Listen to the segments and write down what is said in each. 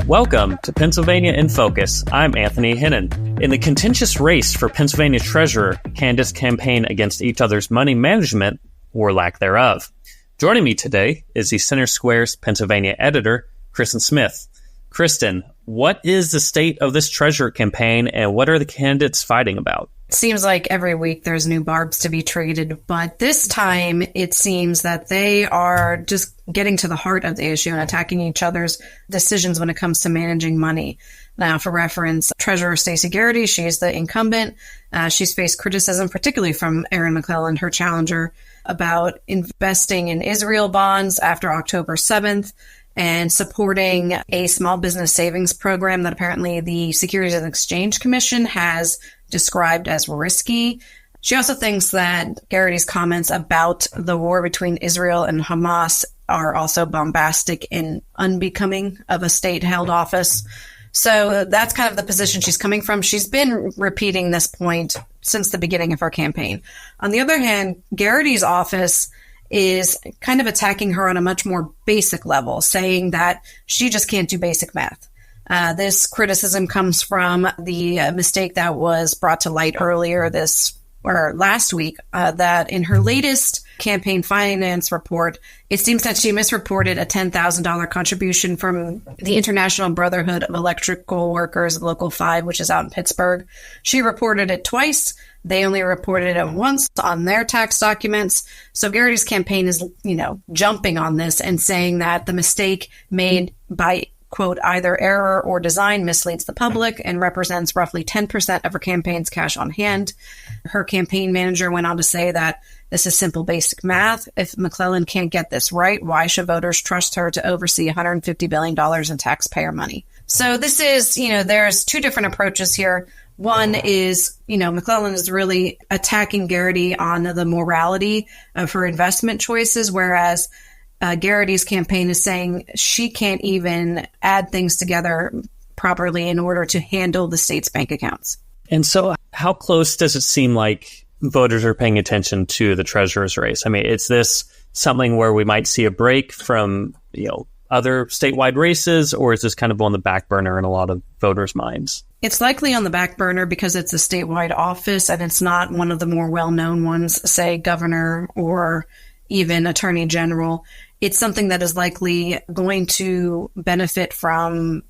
Welcome to Pennsylvania in Focus. I'm Anthony Hennon. In the contentious race for Pennsylvania treasurer, candidates campaign against each other's money management or lack thereof. Joining me today is the Center Square's Pennsylvania editor, Kristen Smith. Kristen, what is the state of this treasurer campaign and what are the candidates fighting about? Seems like every week there's new barbs to be traded, but this time it seems that they are just getting to the heart of the issue and attacking each other's decisions when it comes to managing money. Now, for reference, Treasurer Stacey Garrity, she's the incumbent. She's faced criticism, particularly from Erin McClellan, her challenger, about investing in Israel bonds after October 7th and supporting a small business savings program that apparently the Securities and Exchange Commission has described as risky. She also thinks that Garrity's comments about the war between Israel and Hamas are also bombastic and unbecoming of a state-held office. So that's kind of the position she's coming from. She's been repeating this point since the beginning of her campaign. On the other hand, Garrity's office is kind of attacking her on a much more basic level, saying that she just can't do basic math. This criticism comes from the mistake that was brought to light last week, that in her latest campaign finance report, it seems that she misreported a $10,000 contribution from the International Brotherhood of Electrical Workers, Local 5, which is out in Pittsburgh. She reported it twice. They only reported it once on their tax documents. So Garrity's campaign is, jumping on this and saying that the mistake made by, quote, either error or design misleads the public and represents roughly 10% of her campaign's cash on hand. Her campaign manager went on to say that this is simple basic math. If McClellan can't get this right, why should voters trust her to oversee $150 billion in taxpayer money? So this is, there's two different approaches here. One is, McClellan is really attacking Garrity on the morality of her investment choices, whereas Garrity's campaign is saying she can't even add things together properly in order to handle the state's bank accounts. And so how close does it seem like voters are paying attention to the treasurer's race? I mean, is this something where we might see a break from, other statewide races, or is this kind of on the back burner in a lot of voters' minds? It's likely on the back burner because it's a statewide office and it's not one of the more well-known ones, say governor or even attorney general. It's something that is likely going to benefit from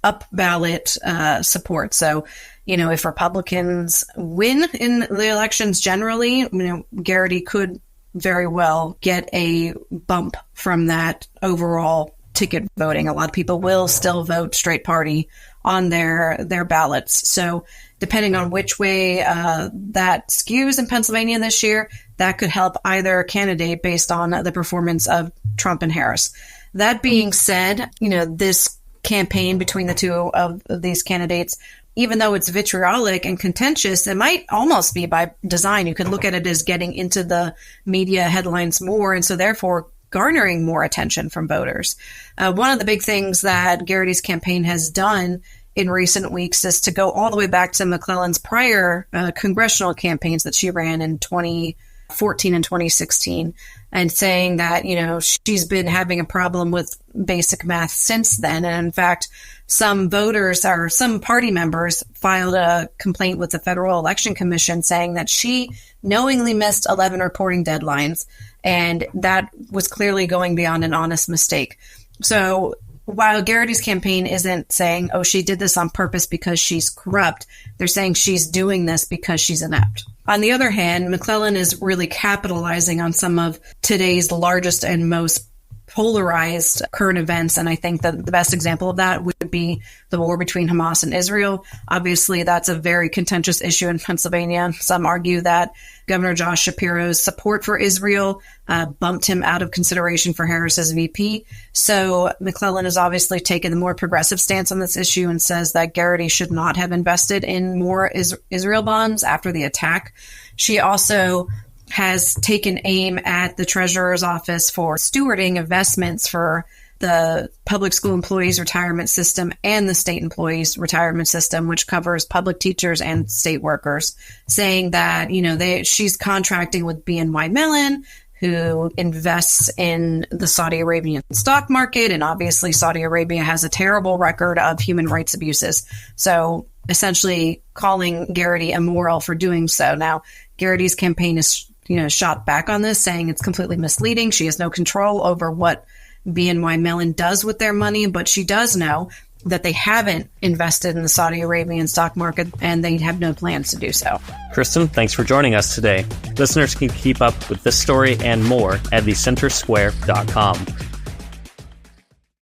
up-ballot support. So, if Republicans win in the elections generally, Garrity could very well get a bump from that overall ticket voting. A lot of people will still vote straight party on their ballots. So depending on which way that skews in Pennsylvania this year, that could help either candidate based on the performance of Trump and Harris. That being said, this campaign between the two of these candidates, even though it's vitriolic and contentious, it might almost be by design. You could look at it as getting into the media headlines more, and so therefore garnering more attention from voters. One of the big things that Garrity's campaign has done in recent weeks is to go all the way back to McClellan's prior congressional campaigns that she ran in 2014 and 2016, and saying that, she's been having a problem with basic math since then. And in fact, some voters or some party members filed a complaint with the Federal Election Commission saying that she knowingly missed 11 reporting deadlines, and that was clearly going beyond an honest mistake. So while Garrity's campaign isn't saying, she did this on purpose because she's corrupt, they're saying she's doing this because she's inept. On the other hand, McClellan is really capitalizing on some of today's largest and most polarized current events. And I think that the best example of that would be the war between Hamas and Israel. Obviously, that's a very contentious issue in Pennsylvania. Some argue that Governor Josh Shapiro's support for Israel bumped him out of consideration for Harris's VP. So McClellan has obviously taken the more progressive stance on this issue and says that Garrity should not have invested in more Israel bonds after the attack. She also has taken aim at the treasurer's office for stewarding investments for the public school employees retirement system and the state employees retirement system, which covers public teachers and state workers, saying that, she's contracting with BNY Mellon, who invests in the Saudi Arabian stock market. And obviously, Saudi Arabia has a terrible record of human rights abuses. So essentially calling Garrity immoral for doing so. Now, Garrity's campaign is shot back on this, saying it's completely misleading. She has no control over what BNY Mellon does with their money, but she does know that they haven't invested in the Saudi Arabian stock market and they have no plans to do so. Kristen, thanks for joining us today. Listeners can keep up with this story and more at thecentersquare.com.